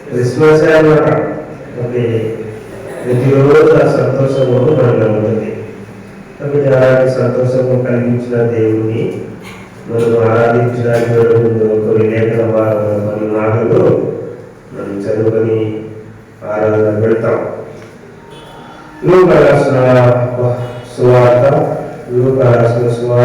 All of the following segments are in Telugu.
క్రిస్మస్ అన్నమాట. మరి ప్రతిరోజు ఆ సంతోషము మనలో ఉంటుంది. కాబట్టి అలాంటి సంతోషము కలిగించిన దేవుని మనం ఆరాధించడానికి ముందు కొన్ని లేఖన కొన్ని మాటలు మనం చదువుకొని ఆరాధన పెడతాం. లూకా రాసిన సువార్త 1:46.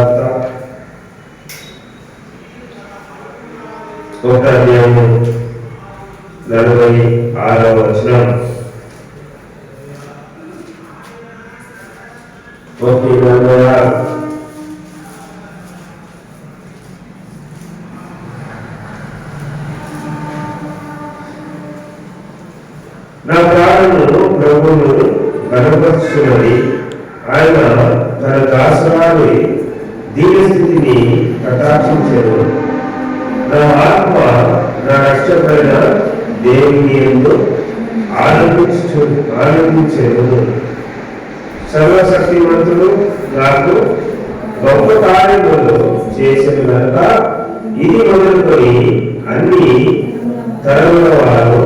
నా ప్రాణమును ప్రభువును గణపరుచున్నది. ఆయన తన దాసురాలి దీనస్థితిని కటాక్షించెను. నా ఆత్మ నా రక్షకుడైన దేవుని యందు ఆనందించెను. సర్వశక్తిమంతుడు నాకు గొప్ప కార్యములు చేసిన కనుక ఇది మొదలుకొని అన్ని తరముల వారు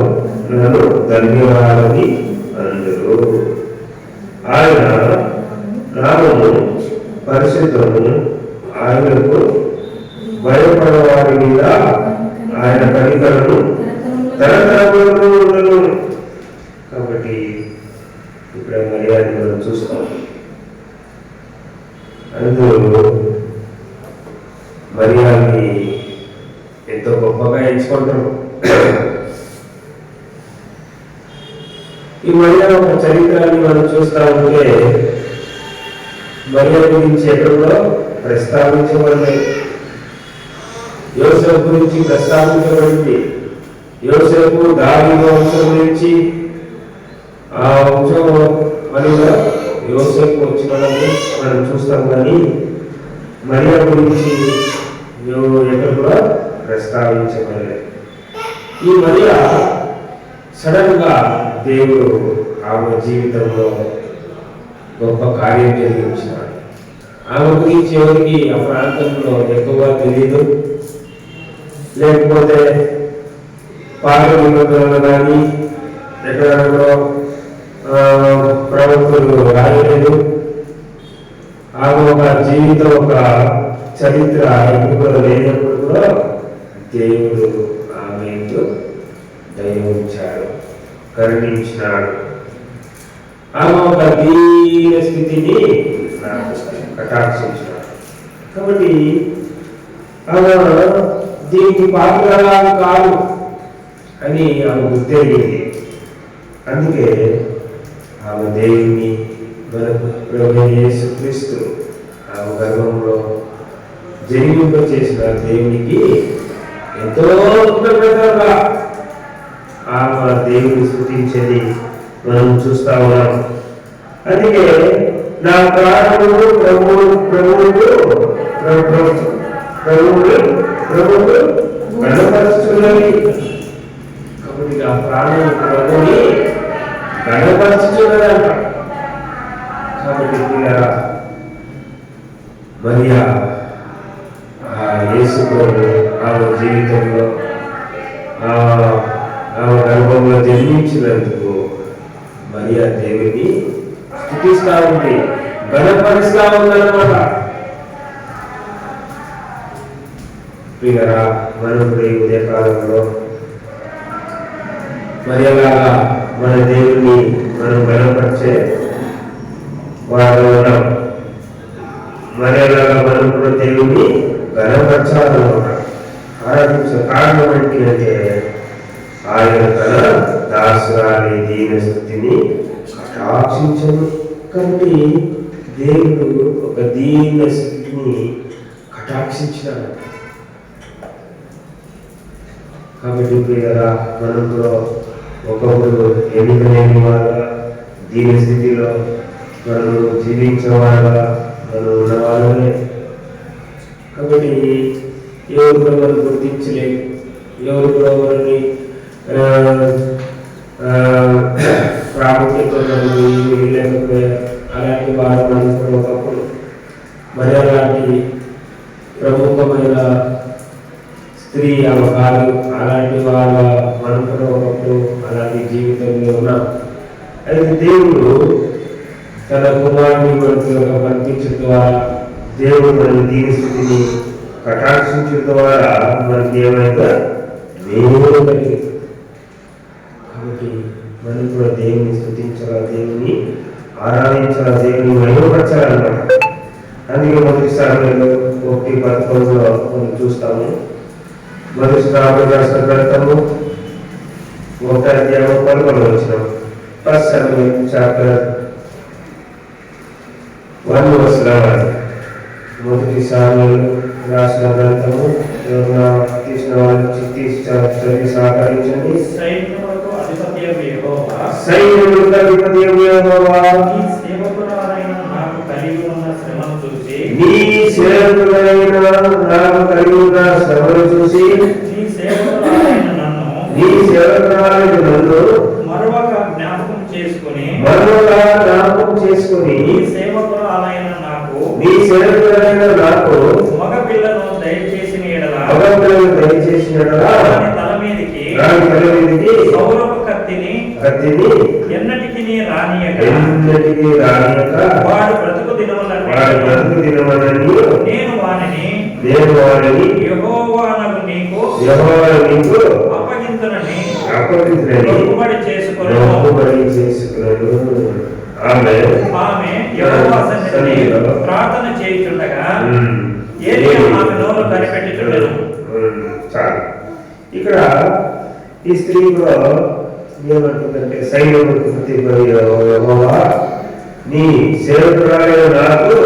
నన్ను ధన్యవాదని అందరూ. ఆయన నామము పరిశుద్ధము. ఆయనకు భయపడవారి మీద ఆయన కనికరము తరతరములను ఉండను. కాబట్టి ఇక్కడ మర్యాద మనం చూస్తాం. అందులో మర్యాదని ఎంతో గొప్పగా ఎంచుకుంటారు. ఈ మర్యాద ఒక చరిత్రని మనం చూస్తా ఉంటే మర్యాద గురించి ఎక్కడో ప్రస్తావించబడింది. యోసేపు గురించి ప్రస్తావించబడింది. యోసేపు దావీదు వంశం నుంచి ఆ వంశం మనలో యోసేపు వచ్చినదని మనం చూస్తాం. కానీ మరియ గురించి ఎక్కడ కూడా ప్రస్తావించబడలేదు. ఈ మరియ సడన్ గా దేవుడు ఆమె జీవితంలో గొప్ప కార్యం జరిగించినాడు. ఆమె గురించి ఎవరికి ఆ ప్రాంతంలో ఎక్కువగా తెలియదు. లేకపోతే పాత నిబంధనలు కానీ ఎక్కడో ప్రవక్తలు రాయలేదు. ఆమె ఒక జీవితం ఒక చరిత్ర ఎక్కువ లేనప్పుడు కూడా దేవుడు ఆమెకు దయవుంచాడు, కరుణించినాడు. ఆమె ఒక దీన స్థితిని కటాక్షించినాడు. కాబట్టి ఆమె దీనికి పాత్రలాగా కాదు అని ఆమె గుర్తెరిగింది. అందుకే ఆమె దేవుని మనకు యేసుక్రీస్తు ఆమె గర్భంలో జన్మింప చేసిన దేవునికి ఎంతో కృతజ్ఞతగా ఆమె దేవుని స్తుతించేది మనం చూస్తా ఉన్నాం. అందుకే నా ప్రాణములు ప్రభువులు గణపరుచున్నది. కాబట్టి ఆ ప్రాణం ప్రభుని గణపరుచున్నదంట. కాబట్టి మరియా యేసు ప్రభు ఆమె జీవితంలో ఆమె గర్భంలో జన్మించినందుకు మరియా దేవుని స్తుతిస్తా ఉంది, గణపరుస్తా ఉందన్నమాట. ప్రియరా, మనం కూడా ఈ ఉదయకాలంలో మరియలాగా మన దేవుని మనం గణపరిచే వారు ఉన్నాం. మరియలాగా మనం కూడా దేవుని గణపరచాలన్నమాట, ఆరాధించే కారణం ఏంటి అంటే ఆయన తన దాసురాలి దీన స్థితిని కటాక్షించను. కాబట్టి దేవుడు ఒక దీన స్థితిని కటాక్షించినాడు. కాబట్టి ప్రియరా, మనం కూడా ఒకప్పుడు ఎన్నిక లేని వాళ్ళ దీన స్థితిలో మనం జీవించే వాళ్ళ మనం ఉన్నవాళ్ళనే. కాబట్టి ఎవరు కూడా మనం గుర్తించలేదు, ఎవరు కూడా మనల్ని ప్రాముఖ్యత లేకపోయారు. అలాంటి వారు మనం కూడా ఒకప్పుడు మరి అలాంటి ప్రముఖమైన స్త్రీ అవకాశం అలాంటి వాళ్ళ మనం కూడా ఒకప్పుడు అలాంటి జీవితంలో ఉన్నాం. అయితే దేవుడు తన కుమారుని మనకు పంపించడం ద్వారా, దేవుడు మన దీని స్థితిని కటాక్షించడం ద్వారా మనకి ఏమైనా దేవుడు కలిగింది. కాబట్టి మనం కూడా దేవుని స్థుతించాలా, దేవుని ఆరాధించాలా, దేవుని మహిమపరచాలన్నమాట. అందుకే మొదటి సామెతలు 1:11 మనం చూస్తాము. మొదటి సామెతలు రాసిన గ్రంథము 1:11 ఫస్ట్ సామెతల్ చాప్టర్ 1:11. మొదటి సామెతలు రాసిన గ్రంథము తీసిన వాళ్ళు చదివి సహకరించండి. సైన్యములకు అధిపతి యెహోవా నీ సేవకుడైన నాకు కలిగి ఉన్న శ్రమను చూసి నీ సేవకుడైన నన్ను మరొక జ్ఞాపకం చేసుకుని నీ సేవకుడైన నాకు మగ పిల్లను దయచేసిన ఎడల దాని తల మీదికి సౌరభ కత్తిని ఎన్నటికి రానియక వాడు బ్రతుకు దినములన్నీ నేను వానిని యెహోవానగు నీకు అప్పగింతునని మొక్కుబడి చేసుకొనును. ఆమె యెహోవా సన్నిధిలో ప్రార్థన చేయుచుండగా ఏలీయా ఆమె నోరు కనిపెట్టుచుండెను. ఇక్కడ ఈ స్త్రీ కూడా ఏమంటుందంటే, సైన్యములకు యెహోవా నీ సేవకురాలైన నాకు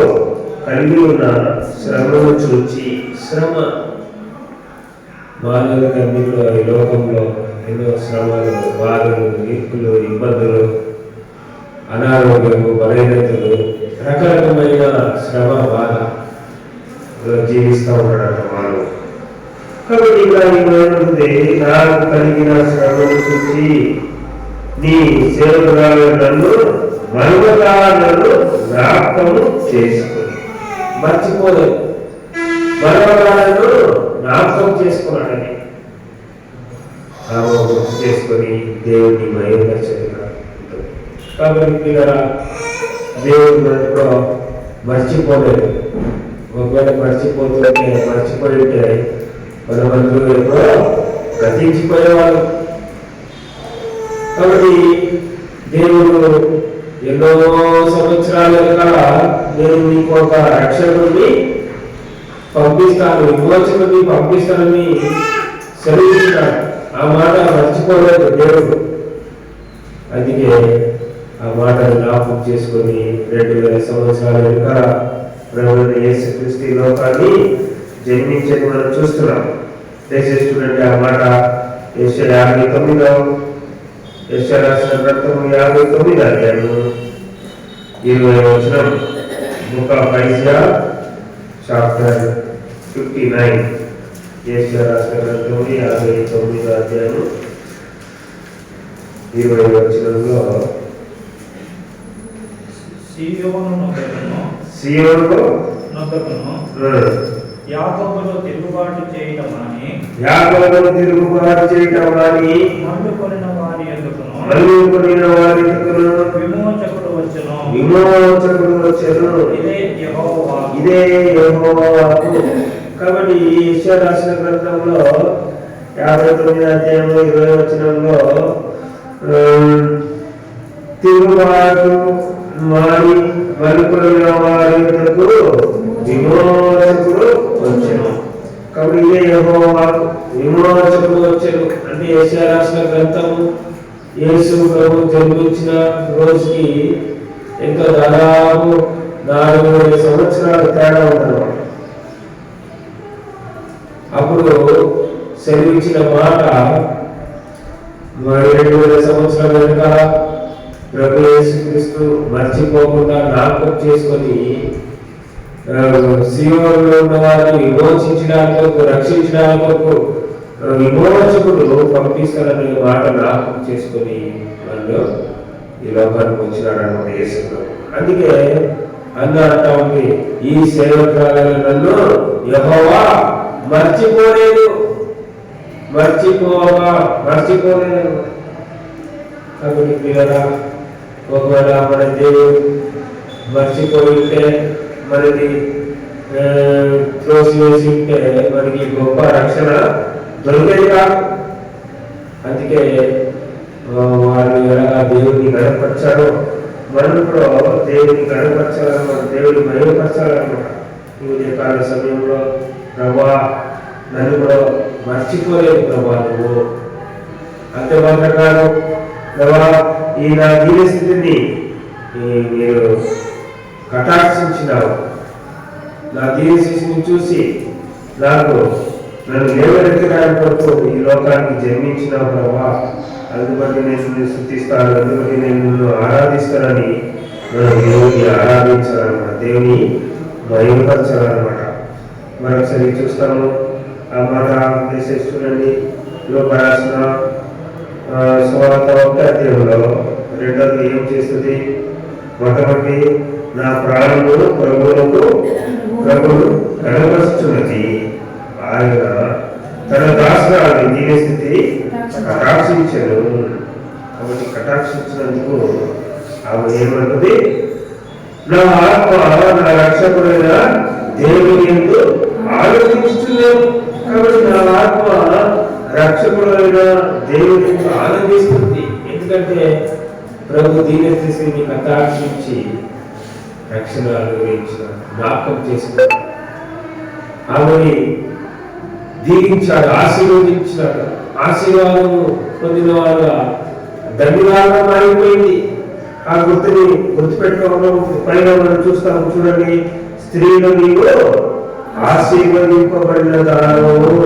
కలిగి ఉన్న శ్రమను చూచి, శ్రమ మానవులకన్నిలో ఈ లోకంలో ఎన్నో శ్రమలు, బాధలు, ఇరుకులు, ఇబ్బందులు, అనారోగ్యము, బలహీనతలు, రకరకమైన శ్రమ, బాధ జీవిస్తూ ఉన్నాడు మానవుడు. కాబట్టి ఇక్కడ ఏమంటుంది, నాకు కలిగిన శ్రమను చూసి నీ సేవకురాలు నన్ను జ్ఞాపకము చేసుకుని, మర్చిపోలేదు, మరొకలను జ్ఞాపకం చేసుకున్నాడని చేసుకొని దేవుడిని మహిమపరచగా ఉంటుంది. కాబట్టి దేవుడు మనకు మర్చిపోలేదు. ఒకవేళ మర్చిపోయింటే మనమందరూ ఎప్పుడో గతించిపోయేవాళ్ళు. కాబట్టి దేవుడు ఎన్నో సంవత్సరాల వెనకాల నేను నీకు ఒక రక్షకుడిని పంపిస్తాను, విమోచకుడిని పంపిస్తానని సెలవిస్తున్నాడు. ఆ మాట మర్చిపోలేదు దేవుడు. అందుకే ఆ మాట జ్ఞాపకం చేసుకొని 2000 సంవత్సరాల వెనుక ప్రభువైన యేసుక్రీస్తు లోకాన్ని జన్మించేది మనం చూస్తున్నాం. దయచేసి చూడండి ఆ మాట. యెషయా 59 యెషయా రాసిన గ్రంథము 59 అధ్యాయము 20వ వచనం. Book of Isaiah chapter 59. యెషయా రాసిన గ్రంథము 59వ అధ్యాయము 20వ వచనంలో సీయోనులో యాకోబులో తిరుగుబాటు చేయటం అని మండుకొనిన వారి ఎదుకును విమోచకుడు వచ్చెను. ఇదే యెహోవాకు. కాబట్టి యెషయా రాసిన గ్రంథంలో 59వ అధ్యాయం 20వ వచనంలో తిరుగుబాటు మారి మలుపుల వారి వద్దకు విమోచకుడు వచ్చెను. కాబట్టి ఇదే యెహోవాకు విమోచకుడు వచ్చెను అంటే యెషయా రాసిన గ్రంథము యేసు ప్రభు జన్మించిన రోజుకి ఎంతో దాదాపు 4000 సంవత్సరాల తేడా ఉందన్నమాట. అప్పుడు సెలవిచ్చిన మాట 2000 సంవత్సరాల వెనకాల ప్రభు యేసుక్రీస్తు మర్చిపోకుండా జ్ఞాపకం చేసుకొని సీయోనులో ఉన్న వారిని విమోచించడానికి, రక్షించడానికి విమోచకుడు పంపిస్తారనే మాట జ్ఞాపకం చేసుకొని వాళ్ళు ఈ లోకానికి వచ్చినాడు అన్నమాట యేసు. అందుకే అన్న అంటా ఉంది, ఈ సేవకురాలైన నన్ను యెహోవా మర్చిపోలేదు. మర్చిపోలేదు. కాబట్టి పిల్లరా, ఒకవేళ మన దేవుడు మర్చిపోయి ఉంటే, మనకి త్రోసివేసి ఉంటే మనకి గొప్ప రక్షణ దొరికేది కాదు. అందుకే వారిని ఎలాగా దేవుడిని గణపరచారో మనం కూడా దేవుడిని గణపరచాలన్నమాట, దేవుడిని మహిమపరచాలన్నమాట. ఈ ఉదయకాల సమయంలో ప్రభా నన్ను కూడా మర్చిపోలేదు ప్రభా నువ్వు. అంతే మాత్రం ప్రభా ఈ నా దీన స్థితిని మీరు కటాక్షించినావు. నా దీన స్థితిని చూసి నన్ను లేవనెత్తడానికి కొరకు ఈ లోకానికి జన్మించినావు ప్రభా. అందుబట్టి నేను నిన్ను స్తుతిస్తాను, అందుబట్టి నేను నిన్ను ఆరాధిస్తానని మనం దేవుని ఆరాధించాలన్నమాట, దేవుని మహిమపరచాలన్నమాట. మరొకసారి చూస్తాము ఆ మాట చూడండి. లోకరాసిన సువార్త 1వ అధ్యాయంలో 2వ ఏం చేస్తుంది? మొట్టమొదటి నా ప్రాణము ప్రభువును కనపరుచున్నది. ఆయన తన దాసురాలి దీన స్థితి కటాక్షించను. కాబట్టి కటాక్షించినందుకు ఆమె ఏమంటుంది? నా ఆత్మ నా రక్షకుడైన దేవుని యందు ఆనందించుతున్నాను. కాబట్టి నా ఆత్మ రక్షకుడైన దేవుని యందు ఆనందిస్తుంది. ఎందుకంటే ప్రభు దీన స్థితిని కటాక్షించి రక్షణ అనుగ్రహించిన జ్ఞాపకం చేసిన ఆమెని దీవించాడు, ఆశీర్వదించినాడు. ఆశీర్వాదం పొందిన వాళ్ళ ధన్యవాదం మారిపోయింది. ఆ గుర్తుని గుర్తుపెట్టుకోవడం పైన మనం చూస్తాము. చూడండి, స్త్రీలు నీవు ఆశీర్వదింపబడిన దానము.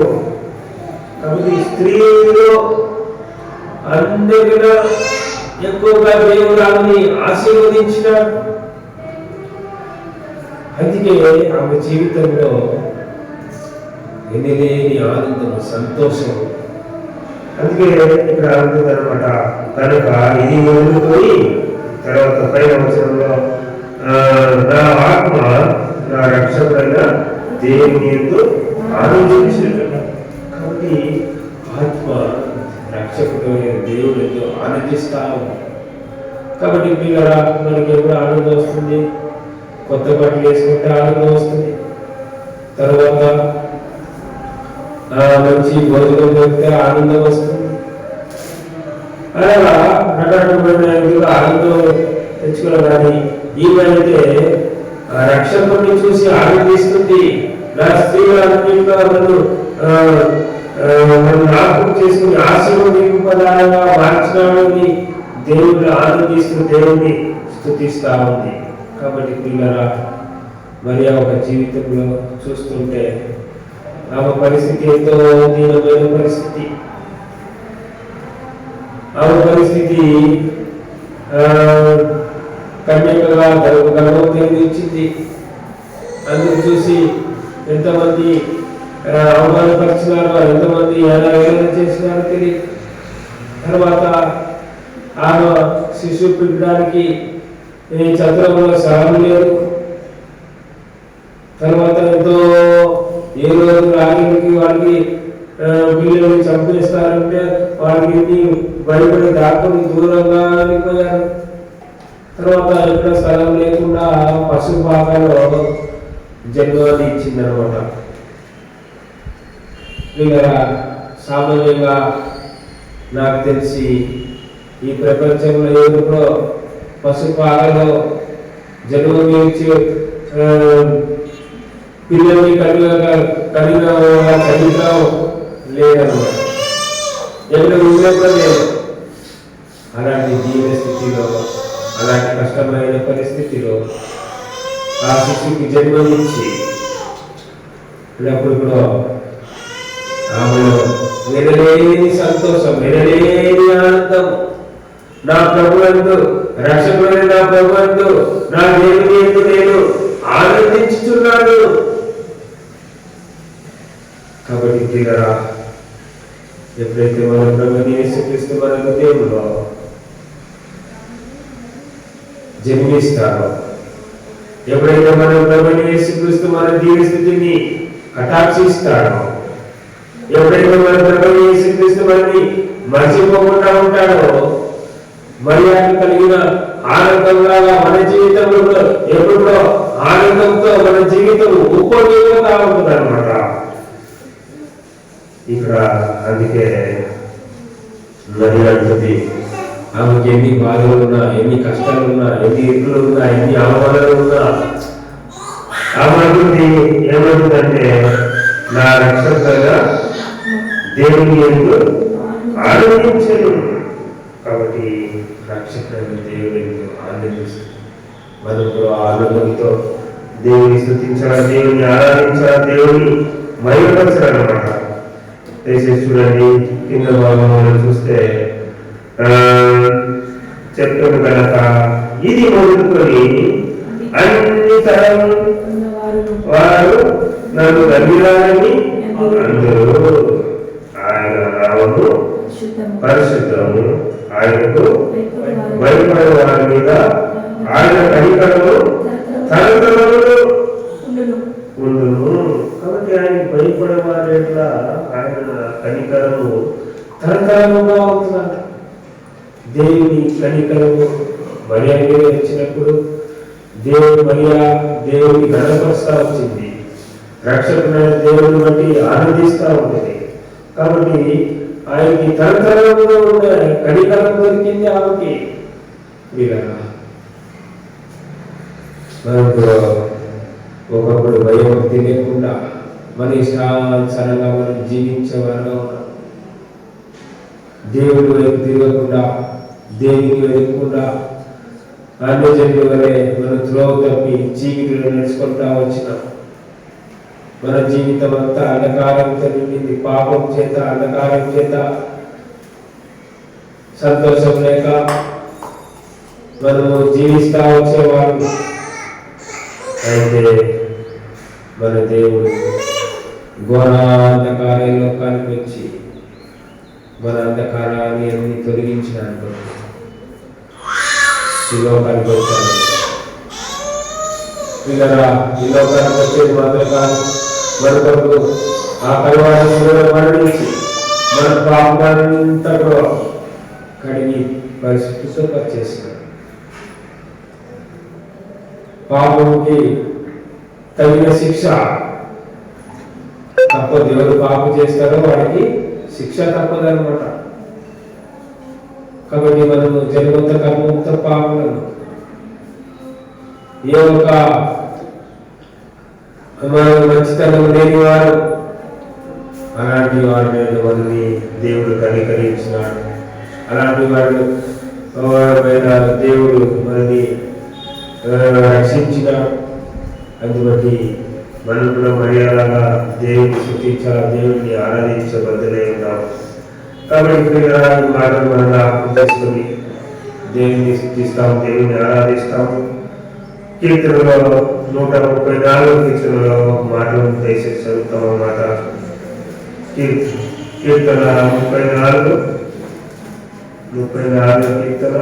కాబట్టి స్త్రీలో అందరికన్నా ఎక్కువగా దేవుడు ఆమెని ఆశీర్వదించినాడు. అందుకే ఆమె జీవితంలో ఎనలేని ఆనందం, సంతోషం. అందుకే ఇక్కడ అంటుంది అనమాట, కనుక ఇది వదులుకొని తర్వాత పైన వచనంలో నా ఆత్మ నా రక్షకుడైన దేవుని యందు ఆనందించినట్టు. కాబట్టి ఆత్మ రక్షకుడైన దేవుని యందు ఆనందిస్తాము. కాబట్టి పిల్లరా, మనకి ఎప్పుడు ఆనందం వస్తుంది? కొత్త బట్టలు వేసుకుంటే ఆనందం వస్తుంది. తర్వాత మంచి భోజనం దొరికితే ఆనందం వస్తుంది. అలాగా రకరకమైన ఆనందం తెచ్చుకోవాలి. కానీ ఈమెయితే రక్షకుడిని చూసి ఆనందిస్తుంది. నా స్త్రీలన్నింటిలో నన్ను జ్ఞాపకం చేసుకుని ఆశీర్వదింపదాగా మార్చినాడని దేవుడు ఆనందిస్తూ దేవుడిని స్తుతిస్తా ఉంది. కాబట్టి పిల్లరా, మరి ఒక జీవితంలో చూస్తుంటే ఆమె పరిస్థితి ఎంతో దీనమైన పరిస్థితి. ఆమె పరిస్థితి కన్యకగా గర్భవతి ఇచ్చింది. అందుకు చూసి ఎంతమంది అవమానపరిచినారో, ఎంతమంది ఎలా చేసినారో తెలియదు. తర్వాత ఆమె శిశువు పెట్టడానికి చంద్రంలో స్థలం లేదు. తర్వాత ఎంతో ఏ రోజు రాగికి వాళ్ళకి పిల్లల్ని చంపేస్తారంటే వాళ్ళకి భయపడి దాక్కుని దూరంగా వెళ్ళిపోయారు. తర్వాత ఎక్కడ స్థలం లేకుండా పశు భాగాల్లో జన్మని ఇచ్చిందనమాట. ఇలా సామాన్యంగా నాకు తెలిసి ఈ ప్రపంచంలో ఏదో పశు భాగాల్లో జన్మని ఇచ్చి పిల్లల్ని కలిగిన చరిత్ర లేదన్నమాట. ఎక్కడ కూడా లేదు. అలాంటి జీవన స్థితిలో, అలాంటి కష్టమైన పరిస్థితిలో ఆ శిశువుకి జన్మనిచ్చి అప్పుడు కూడా ఆమెలో వినలేని సంతోషం, వినలేని ఆనందం. నా ప్రభువునందు, రక్షకుడైన నా ప్రభువునందు, నా దేవుని యందు నేను ఆనందించుతున్నాడు. కాబట్టి పిల్లరా, ఎప్పుడైతే మన ప్రభువుని యేసుక్రీస్తు మన హృదయంలో జన్మిస్తారో, ఎప్పుడైతే మన ప్రభువుని యేసుక్రీస్తు మన దీన స్థితిని కటాక్షిస్తాడో, ఎప్పుడైతే మన ప్రభు యేసుక్రీస్తు మనని మర్చిపోకుండా ఉంటాడో, మరియకు కలిగిన ఆనందంగా మన జీవితంలో ఎప్పుడో ఆనందంతో మన జీవితం ఉప్పొంగిపోతా ఉంటుంది అనమాట. ఇక్కడ అందుకే మరి అంటుంది, ఆమెకి ఎన్ని బాధలు ఉన్నా, ఎన్ని కష్టాలు ఉన్నా, ఎన్ని ఇరుకులు ఉన్నా, ఎన్ని అవమానాలు ఉన్నా, ఆమె ఏమంటుందంటే నా రక్షకుడుగా దేవుని యందు ఆనందించను. కాబట్టి రక్షకుడైన దేవుని యందు ఆనందిస్తుంది. మనం కూడా ఆనందంతో దేవుని స్తుతించాలి, దేవుని ఆరాధించాలి, దేవుని మహిమపరచాలన్నమాట. దయచేసి చూడండి, కింద భాగంలో చూస్తే చెప్తాను కనుక ఇది మొదలుకొని అన్ని తరం వారు నన్ను నమ్మినారని అందరూ ఆయన నామము పరిశుద్ధము, ఆయనకు భయపడే వారి మీద ఆయన కనికరము తరతరములు ఉండును. కాబట్టి ఆయన భయపడేవారు ఎట్లా, ఆయన కనికరము తరతరముగా ఉంటుందంట. దేవుని కనికరము మరియ మీద వచ్చినప్పుడు దేవుని ఘనపరుస్తా వచ్చింది, రక్షకుడైన దేవుని బట్టి ఆనందిస్తూ ఉంటుంది. కాబట్టి ఆయనకి తరతరంలో ఉండే కనికరం దొరికింది ఆమెకి. మనకు ఒకప్పుడు భయభక్తి లేకుండా మన ఇష్టానుసారంగా మనం జీవించేవారుగా ఉన్నాం. దేవుడి వైపు తిరగకుండా, దేవునికి వెతుకుండా అన్యజనుల వలె మన త్రోవ తప్పి చీకటిలో నడుచుకుంటా వచ్చినాం. మన జీవితం అంతా అంధకారంతో నిండింది. పాపం చేత, అంధకారం చేత, సంతోషం లేక మనము జీవిస్తా వచ్చేవాళ్ళు. అయితే మన దేవుడు ఘోర అంధకార లోకానికి వచ్చి మన అంధకారాన్ని అన్ని తొలగించినాడు. ఈ లోకానికి వచ్చాడు. పిల్లరా, ఈ లోకానికి వచ్చేది మాత్రం కాదు, మన కొరకు ఆ కలవారి మరణించి మన పాపాన్నంతా కడిగి పరిశుద్ధపరిచేసినాడు. పాపంకి తగిన శిక్ష తప్పదు. ఎవరు పాపం చేస్తారో వాడికి శిక్ష తప్పదన్నమాట. కాబట్టి మనము జన్మంత కర్మంత పాపలను ఏ ఒక్క మంచితనం లేని వారు, అలాంటి వారి మీద మనల్ని దేవుడు కనికరించినాడు. అలాంటి వాడు దేవుడు మనల్ని రక్షించినాడు. అందుబట్టి మనం కూడా మర్యాదగా దేవుని స్తుతించాలి, దేవుడిని ఆరాధించబద్దులై ఉన్నాం. కాబట్టి ఇప్పుడు మాటలు మనం జ్ఞాపకం చేసుకొని దేవుని స్తుతిస్తాం, దేవుని ఆరాధిస్తాము. కీర్తనలో 134 కీర్తనలో మాటలు దయచేసి చదువుతాం అన్నమాట. కీర్తన 34 కీర్తన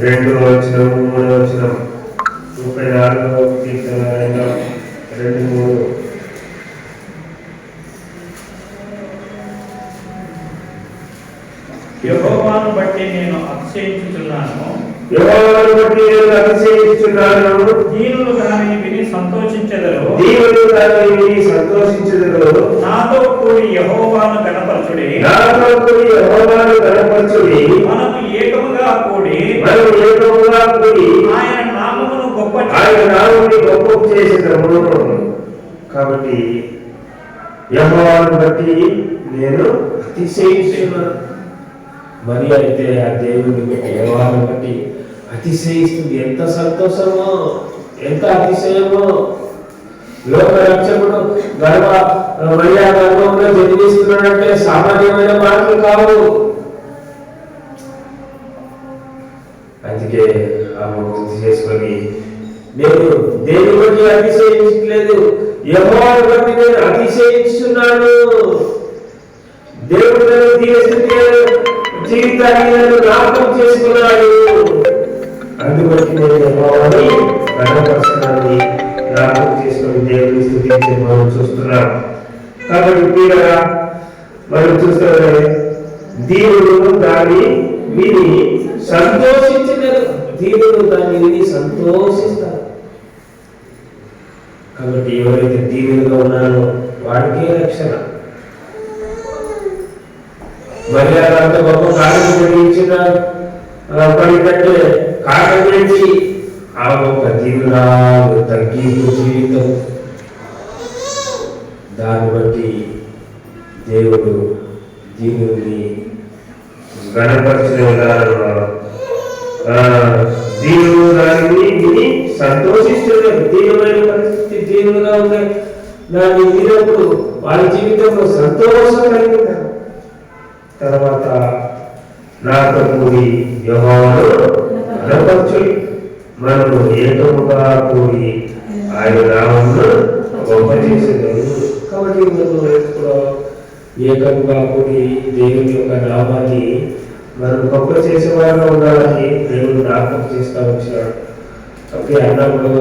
2వ వచనం 3వ వచనం. 34వ కీర్తన 2, 3. యెహోవాను బట్టి నేను అతిశయించుచున్నాను, దీనులు దానిని విని సంతోషించెదరు. నాతో కూడి యెహోవాను గణపరచుడి, మనము ఏకముగా కూడి ఆయన నామమును గొప్ప చేసేదము. కాబట్టి యెహోవాను బట్టి నేను అతిశయించున్నాను. మరి అయితే ఆ దేవుని వ్యవహారం బట్టి అతిశయిస్తుంది. ఎంత సంతోషమో, ఎంత అతిశయమో. లోక రక్షకుడు మరియా గర్భంలో జన్మిస్తున్నాడంటే సామాన్యమైన మాటలు కావు. అందుకే ఆమె గుర్తు చేసుకొని నేను దేని బట్టి అతిశయించట్లేదు, యెహోవాను బట్టి నేను అతిశయిస్తున్నాను. దేవుడు జీవితాన్ని జ్ఞాపకం చేసుకున్నాడు. అందుబట్టి నేను యెహోవాను గణపరచడానికి నా జ్ఞాపకం చేసుకొని దేవుని స్తుతించి మనం చూస్తున్నాం. కాబట్టి ప్రియులారా, మనం చూస్తే దేవుడు దాన్ని విని సంతోషించలేదు. దేవుడు దాన్ని విని సంతోషిస్తారు. కాబట్టి ఎవరైతే దీవులుగా ఉన్నారో వాడికే రక్షణ. మరి అంత గొప్ప కార్యం జరిగించిన పడికంటే కారణమేంటి? ఆ గొప్ప దీవులా తగ్గింపు జీవితం. దాన్ని బట్టి దేవుడు దీవుని గణపరిచిన విధానంలో దీవులు దానిని విని సంతోషిస్తున్నారు. దీనమైన పరిస్థితి దీనులుగా ఉన్నాయి. దాన్ని వినప్పుడు వారి జీవితంలో సంతోషం కలిగినారు. తర్వాత నాతో కూడి యెహోవాను గణపరచుడి, మనము ఏకముగా కూడి ఆయన నామమును గొప్ప చేసేదాము. కాబట్టి మనం ఎప్పుడు ఏకముగా కూడి దేవుని యొక్క నామాన్ని మనం గొప్ప చేసేవారుగా ఉండాలని దేవుడు జ్ఞాపకం చేస్తూ వచ్చినాడు. కాబట్టి అన్నప్పుడు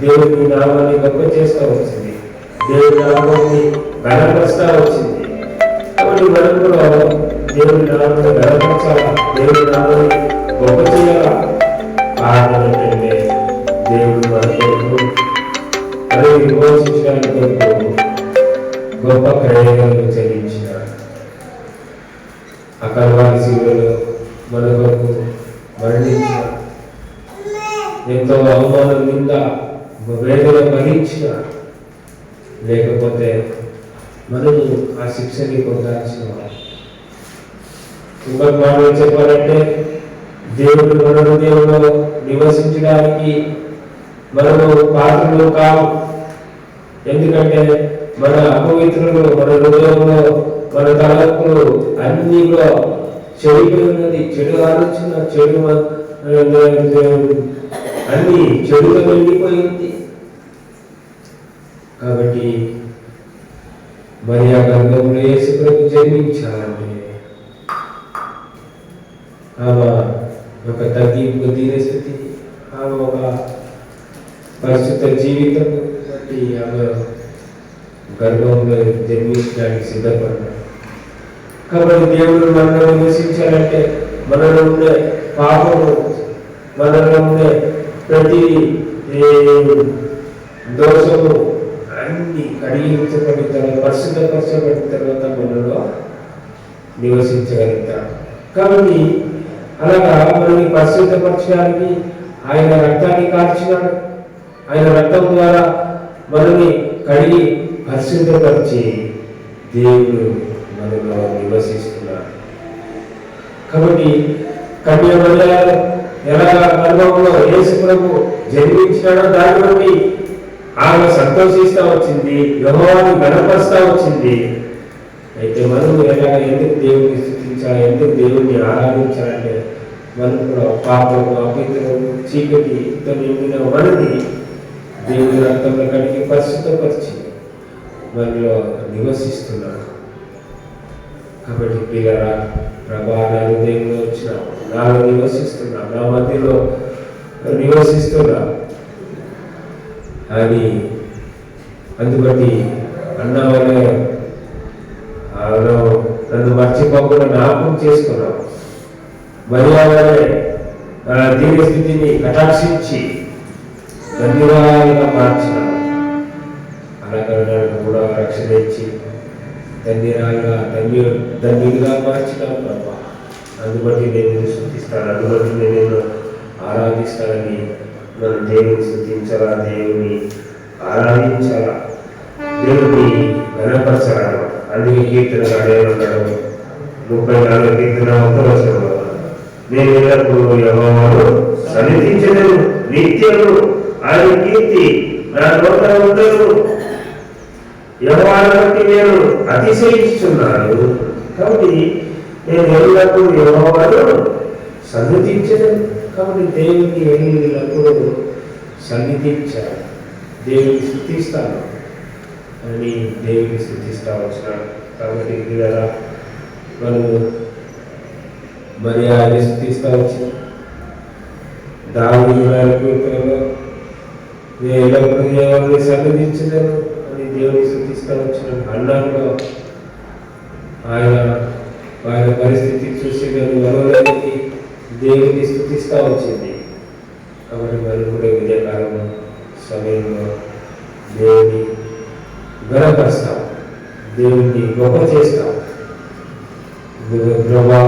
దేవుని నామాన్ని గొప్ప చేస్తూ వచ్చింది, దేవుని నామాన్ని గణపరుస్తూ వచ్చింది. కాబట్టి మనం కూడా దేవుని నామాన్ని గణపరచాలా, దేవుని నామాన్ని గొప్ప చేయాలా. కారణం ఏంటంటే దేవుడు మన కొరకు మరి విమోచించడానికి కొరకు గొప్ప ప్రయోజనాలు చెల్లించినాడు. ఆ కల్వారి శిలువలో మన కొరకు మరణించిన, ఎంతో అవమానం నింద వేదన భరించిన, లేకపోతే మనము ఆ శిక్షని పొందాల్సిన వారు. ఇంకొక మాటలు చెప్పాలంటే దేవుడు మన హృదయంలో నివసించడానికి మనము పాత్రలు కావు. ఎందుకంటే మన అపవిత్రులు మన హృదయంలో, మన తలపులు అన్నిలో చెడిపోయి ఉన్నది. చెడు ఆలోచన, చెడు అన్ని చెడుగా వెళ్ళిపోయింది. కాబట్టి మరి ఆ గర్భంలో యేసు ప్రభు జన్మించాలంటే ఆమె ఒక తగ్గింపు దీనస్థితి, ఆమె ఒక పరిశుద్ధ జీవితం బట్టి ఆమె గర్భంలో జన్మించడానికి సిద్ధపడ్డాడు. కాబట్టి దేవుడు మనలో నివసించాలంటే మనలో ఉండే పాపము, మనలో ఉండే ప్రతి దోషము అన్ని కడిగించబడిన తర్వాత, పరిశుద్ధపరచబడిన తర్వాత మనలో నివసించగలుగుతాడు. కాబట్టి అలాగా మనల్ని పరిశుద్ధపరచడానికి ఆయన రక్తాన్ని కార్చినాడు. ఆయన రక్తం ద్వారా మనల్ని కడిగి పరిశుద్ధపరిచి దేవుడు మనలో నివసిస్తున్నాడు. కాబట్టి కన్యామర్యాలు ఎలాగా గర్భంలో యేసు ప్రభు జన్మించినాడో దాన్ని బట్టి ఆమె సంతోషిస్తూ వచ్చింది, యెహోవాను గణపరుస్తూ వచ్చింది. అయితే మనం ఎలాగ ఎందుకు దేవుడిని స్తుతించాలి, ఎందుకు దేవుడిని ఆరాధించాలంటే మనం కూడా పాపము, అపవిత్రము, చీకటితో నిండిన మనని దేవుని రక్తంలో కడిగి పరిశుద్ధపరిచి మనలో నివసిస్తున్నాడు. కాబట్టి పిల్లరా, ప్రభా నా హృదయంలో వచ్చిన, నాలో నివసిస్తున్నా, నా మధ్యలో నివసిస్తున్నా అని అందుబట్టి అన్నవలే నన్ను మర్చిపోకుండా జ్ఞాపకం చేసుకున్నావు. మర్యాదలే దీని స్థితిని కటాక్షించి ధన్యవాదాలుగా మార్చినావు. అలాగే కూడా రక్షణ ఇచ్చి ధన్యులుగా మార్చినావు ప్రభా. అందుబట్టి నేను స్తుతిస్తాను, అందుబట్టి నేను ఆరాధిస్తానని మనం దేవుని స్తుతించాలా, దేవుని ఆరాధించాలా, దేవుని గణపరచాలన్నమాట. అందుకే కీర్తన ఏమన్నాడు, 34 కీర్తన 1వ వచనంలో, నేను ఎల్లప్పుడూ యెహోవాను సన్నిధించెదను, నిత్యము ఆయన కీర్తి నా నోట ఉండదు. యెహోవాను బట్టి నేను అతిశయిస్తున్నాను. కాబట్టి నేను ఎల్లప్పుడూ యెహోవాను సన్నిధించెదను. కాబట్టి దేవుని ఎల్లప్పుడూ సన్నిధించాలి, దేవుని స్తుతిస్తాను అని దేవుని స్తుతిస్తా వచ్చినాడు. కాబట్టి ఇలా మనము మరి ఆయన స్తుతిస్తా వచ్చిన దావీదు గారి కీర్తనలో నేను ఎల్లప్పుడూ దేవుని సన్నిధించలేను అని దేవుని స్థుతిస్తూ వచ్చిన అన్నాడుగా ఆయన ఆయన పరిస్థితి చూసి నేను వరవలేని దేవుని స్థుతిస్తూ వచ్చింది. కాబట్టి మరి కూడా విజయకాలం సమయంలో దేవుని గణపరుస్తాం, దేవుణ్ణి గొప్ప చేస్తాం. ప్రభా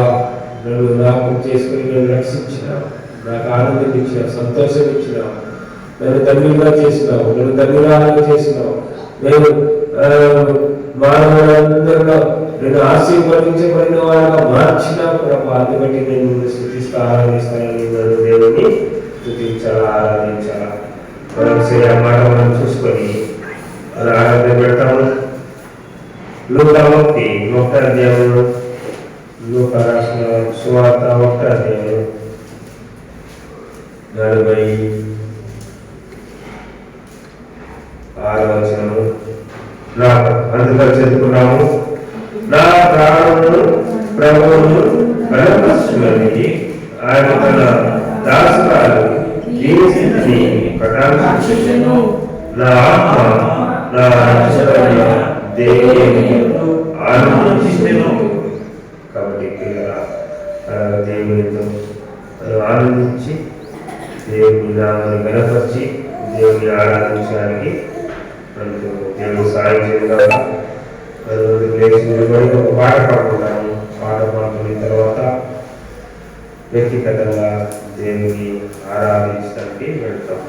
నన్ను జ్ఞాపకం చేసుకుని నన్ను రక్షించినావు, నాకు ఆనందం ఇచ్చినావు, సంతోషం ఇచ్చినావు, నన్ను తండ్రిగా చేసినావు, నన్ను తండ్రిగా చేసినావు, నేను మానవులందరిలో నేను ఆశీర్వదించబడిన వాళ్ళగా మార్చినావు ప్రభా. అందుబట్టి నేను నిన్ను స్థుతిస్తా ఆరాధిస్తానని నన్ను దేవుని స్థుతించాలా ఆరాధించాలా. మనం సరే ఆ మాట మనం చూసుకొని అది ఆరాధన పెడతాము. లూకాకి 1వ అధ్యాయంలో లూకా రాసిన సువార్త 1వ అధ్యాయం 46వ వచనము అందులో చదువుకున్నాము. నా ప్రాణమును ప్రభువును కనపరుచునని ఆయన తన దాసురాలు దీని కటాక్షించెను. నా ఆత్మ నా రక్షకుడైన దేవుని ఆనందించెను. కాబట్టి దేవునితో ఆనందించి దేవుని నామాన్ని గణపరిచి దేవుని ఆరాధించడానికి మనకు దేవుడు సాయం చేయగలరా. లేచి ఒక పాట పాడుకుంటాము. పాట పాడుకున్న తర్వాత వ్యక్తిగతంగా దేవుని ఆరాధించడానికి వెళ్తాం.